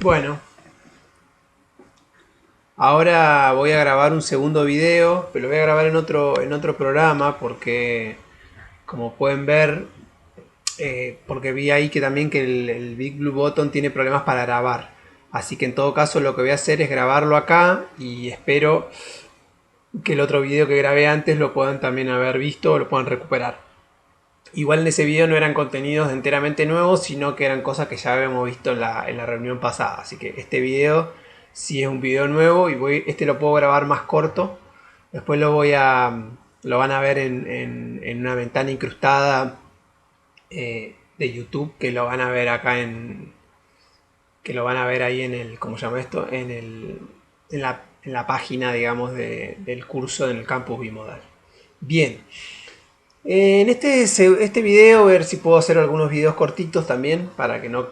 Bueno, ahora voy a grabar un segundo video, pero lo voy a grabar en otro programa porque, como pueden ver, porque vi ahí que también que el Big Blue Button tiene problemas para grabar. Así que en todo caso lo que voy a hacer es grabarlo acá y espero que el otro video que grabé antes lo puedan también haber visto o lo puedan recuperar. Igual en ese video no eran contenidos enteramente nuevos, sino que eran cosas que ya habíamos visto en la reunión pasada. Así que este video sí es un video nuevo y este lo puedo grabar más corto. Después lo van a ver en una ventana incrustada de YouTube, que lo van a ver acá que lo van a ver ahí ¿cómo se llama esto? En la página, digamos, del curso en el campus bimodal. Bien. En este video, a ver si puedo hacer algunos videos cortitos también para que no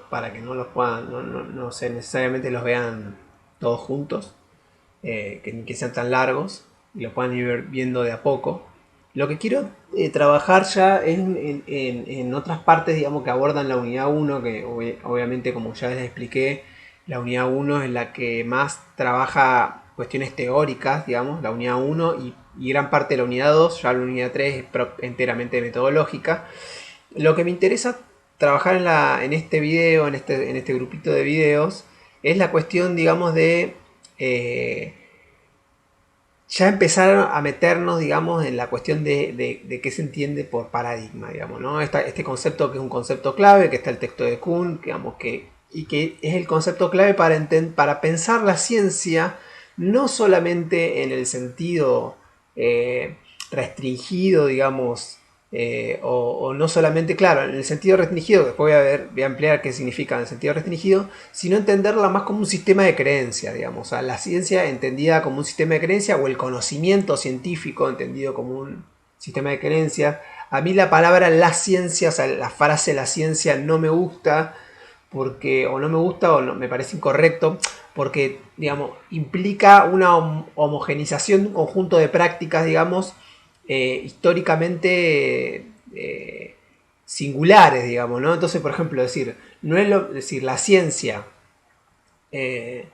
los puedan, no sé, necesariamente los vean todos juntos, que sean tan largos y los puedan ir viendo de a poco. Lo que quiero trabajar ya es en otras partes, digamos, que abordan la unidad uno, que obviamente, como ya les expliqué, la unidad uno es la que más trabaja cuestiones teóricas, digamos, la unidad uno, y gran parte de la unidad 2, ya la unidad 3 es enteramente metodológica. Lo que me interesa trabajar en este video, en este grupito de videos, es la cuestión, digamos, de ya empezar a meternos, digamos, en la cuestión de qué se entiende por paradigma, digamos, ¿no? Este concepto, que es un concepto clave, que está el texto de Kuhn, digamos, y que es el concepto clave para pensar la ciencia, no solamente en el sentido restringido, digamos, o no solamente, claro, en el sentido restringido, después voy a ampliar qué significa en el sentido restringido, sino entenderla más como un sistema de creencias, digamos, o sea, la ciencia entendida como un sistema de creencias, o el conocimiento científico entendido como un sistema de creencias. A mí la palabra la ciencia, o sea, la frase la ciencia no me gusta, porque o no me gusta o no, me parece incorrecto, porque, digamos, implica una homogenización de un conjunto de prácticas, digamos, históricamente singulares, digamos, ¿no? Entonces, por ejemplo, no es decir, la ciencia, eh,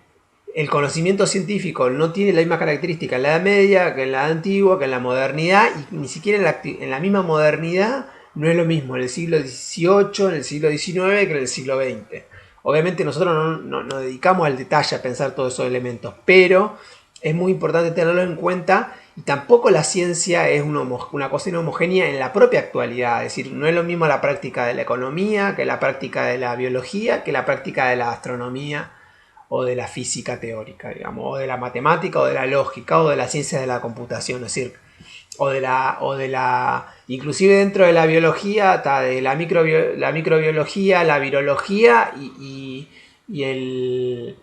el conocimiento científico no tiene la misma característica en la Edad Media que en la Edad Antigua, que en la modernidad, y ni siquiera en la misma modernidad no es lo mismo en el siglo XVIII, en el siglo XIX que en el siglo XX. Obviamente nosotros no nos dedicamos al detalle a pensar todos esos elementos, pero es muy importante tenerlo en cuenta, y tampoco la ciencia es una cosa homogénea en la propia actualidad. Es decir, no es lo mismo la práctica de la economía que la práctica de la biología, que la práctica de la astronomía o de la física teórica, digamos, o de la matemática, o de la lógica, o de las ciencias de la computación, es decir, inclusive dentro de la biología, está de la microbiología, la virología y el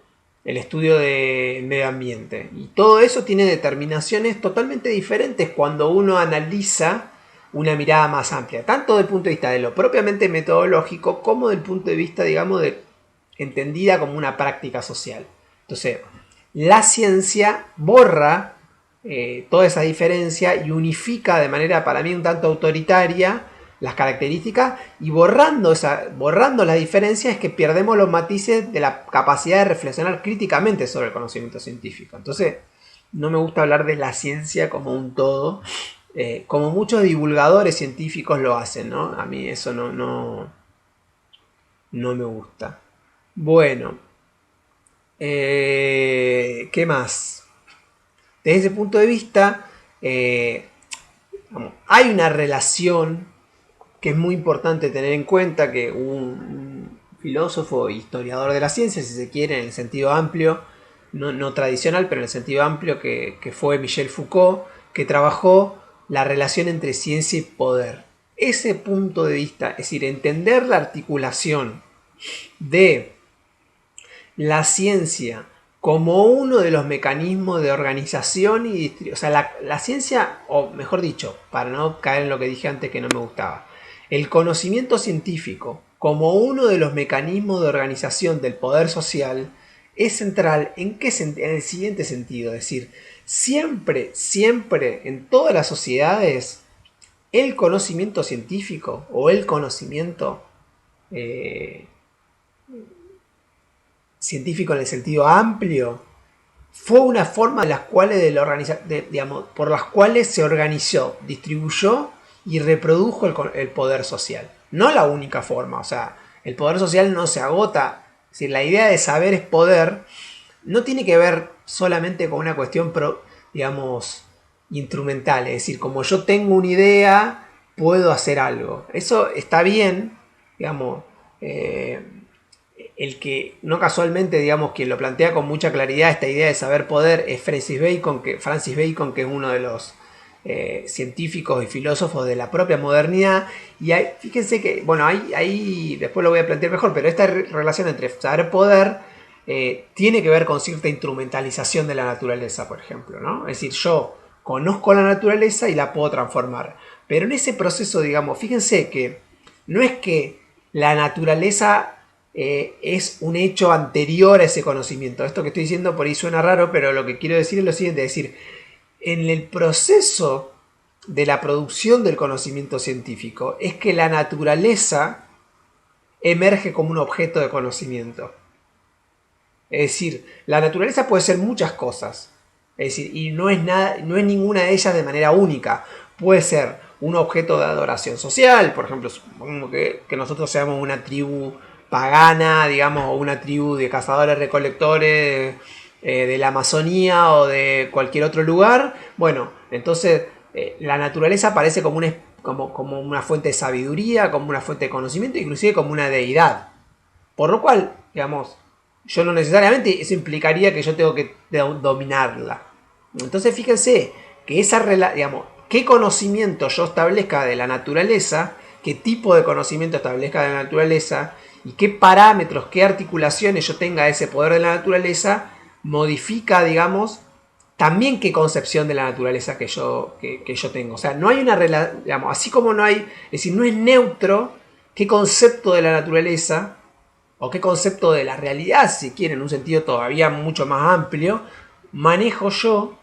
estudio del medio ambiente. Y todo eso tiene determinaciones totalmente diferentes cuando uno analiza una mirada más amplia, tanto desde el punto de vista de lo propiamente metodológico, como del punto de vista, digamos, entendida como una práctica social. Entonces, la ciencia borra toda esa diferencia y unifica de manera, para mí, un tanto autoritaria las características, y borrando las diferencias es que perdemos los matices de la capacidad de reflexionar críticamente sobre el conocimiento científico. Entonces, no me gusta hablar de la ciencia como un todo, como muchos divulgadores científicos lo hacen, ¿no? A mí eso no me gusta. Bueno, ¿qué más? Desde ese punto de vista, hay una relación que es muy importante tener en cuenta, que un filósofo, historiador de la ciencia, si se quiere, en el sentido amplio, no tradicional, pero en el sentido amplio, que fue Michel Foucault, que trabajó la relación entre ciencia y poder. Ese punto de vista, es decir, entender la articulación de la ciencia como uno de los mecanismos de organización y distribución. O sea, la ciencia, o mejor dicho, para no caer en lo que dije antes que no me gustaba, el conocimiento científico como uno de los mecanismos de organización del poder social es central. ¿En qué en el siguiente sentido? Es decir, siempre, siempre, en todas las sociedades, el conocimiento científico o el conocimiento eh, científico en el sentido amplio, fue una forma de las cuales por las cuales se organizó, distribuyó y reprodujo el poder social. No la única forma, o sea, el poder social no se agota. Es decir, la idea de saber es poder no tiene que ver solamente con una cuestión, digamos, instrumental. Es decir, como yo tengo una idea, puedo hacer algo. Eso está bien, digamos. El que no casualmente, digamos, quien lo plantea con mucha claridad esta idea de saber poder es Francis Bacon, que es uno de los científicos y filósofos de la propia modernidad. Y fíjense que, bueno, ahí después lo voy a plantear mejor, pero esta relación entre saber poder tiene que ver con cierta instrumentalización de la naturaleza, por ejemplo, ¿no? Es decir, yo conozco la naturaleza y la puedo transformar. Pero en ese proceso, digamos, fíjense que no es que la naturaleza es un hecho anterior a ese conocimiento. Esto que estoy diciendo por ahí suena raro, pero lo que quiero decir es lo siguiente, es decir, en el proceso de la producción del conocimiento científico es que la naturaleza emerge como un objeto de conocimiento. Es decir, la naturaleza puede ser muchas cosas. Es decir, y no es ninguna de ellas de manera única. Puede ser un objeto de adoración social, por ejemplo, supongo que nosotros seamos una tribu pagana, digamos, o una tribu de cazadores recolectores de la Amazonía o de cualquier otro lugar. Bueno, entonces la naturaleza aparece como una fuente de sabiduría, como una fuente de conocimiento, inclusive como una deidad. Por lo cual, digamos, yo no necesariamente eso implicaría que yo tengo que dominarla. Entonces fíjense que digamos, qué conocimiento yo establezca de la naturaleza, qué tipo de conocimiento establezca de la naturaleza y qué parámetros, qué articulaciones yo tenga de ese poder de la naturaleza, modifica, digamos, también qué concepción de la naturaleza que yo tengo. O sea, no hay una relación, digamos, así como no hay, es decir, no es neutro qué concepto de la naturaleza o qué concepto de la realidad, si quieren, en un sentido todavía mucho más amplio, manejo yo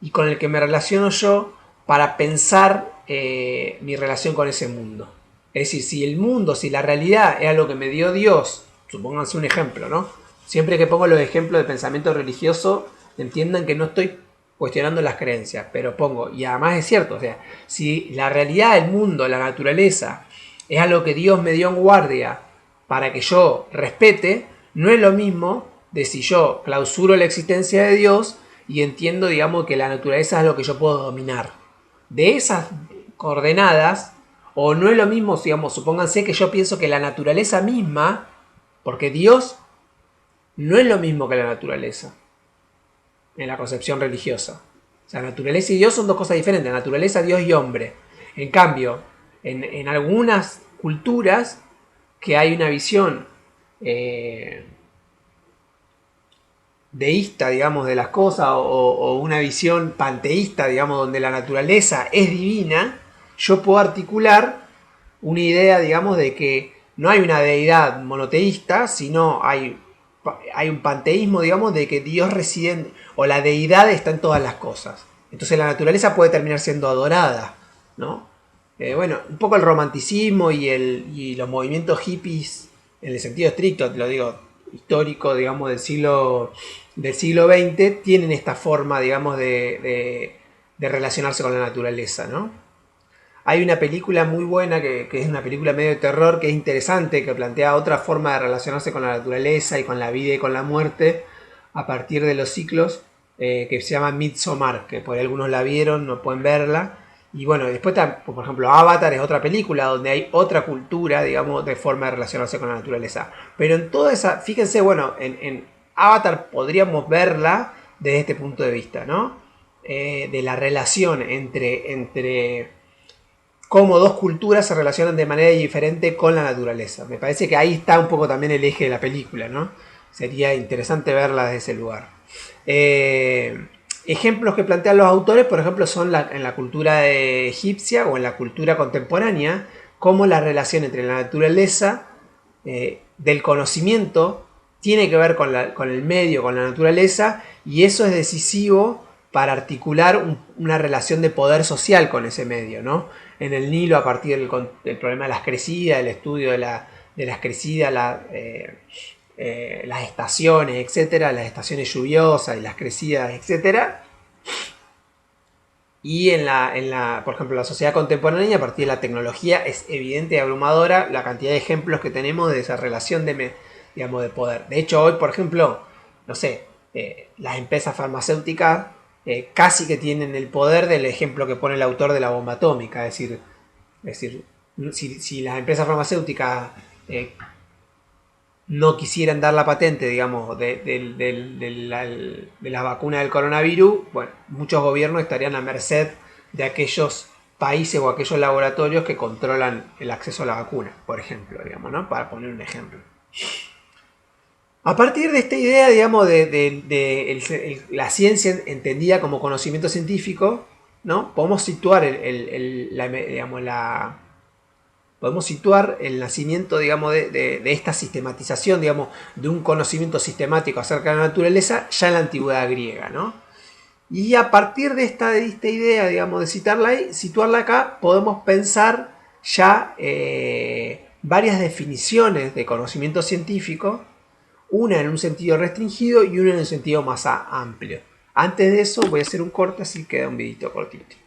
y con el que me relaciono yo para pensar mi relación con ese mundo. Es decir, si el mundo, si la realidad es algo que me dio Dios, supónganse un ejemplo, ¿no? Siempre que pongo los ejemplos de pensamiento religioso, entiendan que no estoy cuestionando las creencias, pero pongo, y además es cierto, o sea, si la realidad del mundo, la naturaleza, es algo que Dios me dio en guardia para que yo respete, no es lo mismo de si yo clausuro la existencia de Dios y entiendo, digamos, que la naturaleza es lo que yo puedo dominar. De esas coordenadas, o no es lo mismo, digamos, supónganse que yo pienso que la naturaleza misma, porque Dios no es lo mismo que la naturaleza, en la concepción religiosa. O sea, naturaleza y Dios son dos cosas diferentes, naturaleza, Dios y hombre. En cambio, en algunas culturas que hay una visión deísta, digamos, de las cosas o una visión panteísta, digamos, donde la naturaleza es divina, yo puedo articular una idea, digamos, de que no hay una deidad monoteísta, sino hay un panteísmo, digamos, de que Dios reside o la deidad está en todas las cosas. Entonces la naturaleza puede terminar siendo adorada, ¿no? Bueno, un poco el romanticismo y los movimientos hippies, en el sentido estricto, te lo digo, histórico, digamos, del siglo XX, tienen esta forma, digamos, de relacionarse con la naturaleza, ¿no? Hay una película muy buena que es una película medio de terror que es interesante, que plantea otra forma de relacionarse con la naturaleza y con la vida y con la muerte a partir de los ciclos, que se llama Midsommar, que por ahí algunos la vieron, no pueden verla. Y bueno, después, por ejemplo, Avatar es otra película donde hay otra cultura, digamos, de forma de relacionarse con la naturaleza. Pero en toda esa, fíjense, bueno, en Avatar podríamos verla desde este punto de vista, ¿no? De la relación entre cómo dos culturas se relacionan de manera diferente con la naturaleza. Me parece que ahí está un poco también el eje de la película, ¿no? Sería interesante verla desde ese lugar. Ejemplos que plantean los autores, por ejemplo, son en la cultura egipcia o en la cultura contemporánea, cómo la relación entre la naturaleza del conocimiento tiene que ver con el medio, con la naturaleza, y eso es decisivo para articular una relación de poder social con ese medio, ¿no? En el Nilo, a partir del problema de las crecidas, el estudio de las crecidas, las estaciones, etcétera, las estaciones lluviosas y las crecidas, etcétera. Y por ejemplo, la sociedad contemporánea, a partir de la tecnología, es evidente y abrumadora la cantidad de ejemplos que tenemos de esa relación digamos, de poder. De hecho, hoy, por ejemplo, no sé, las empresas farmacéuticas casi que tienen el poder del ejemplo que pone el autor de la bomba atómica. Es decir, si las empresas farmacéuticas no quisieran dar la patente, digamos, de la vacuna del coronavirus, bueno, muchos gobiernos estarían a merced de aquellos países o aquellos laboratorios que controlan el acceso a la vacuna, por ejemplo, digamos, ¿no? Para poner un ejemplo. A partir de esta idea, digamos, la ciencia entendida como conocimiento científico, ¿no? Podemos situar podemos situar el nacimiento, digamos, de esta sistematización, digamos, de un conocimiento sistemático acerca de la naturaleza ya en la antigüedad griega, ¿no? Y a partir de esta idea, digamos, de situarla acá, podemos pensar ya varias definiciones de conocimiento científico, una en un sentido restringido y una en un sentido más amplio. Antes de eso voy a hacer un corte, así queda un videito cortito.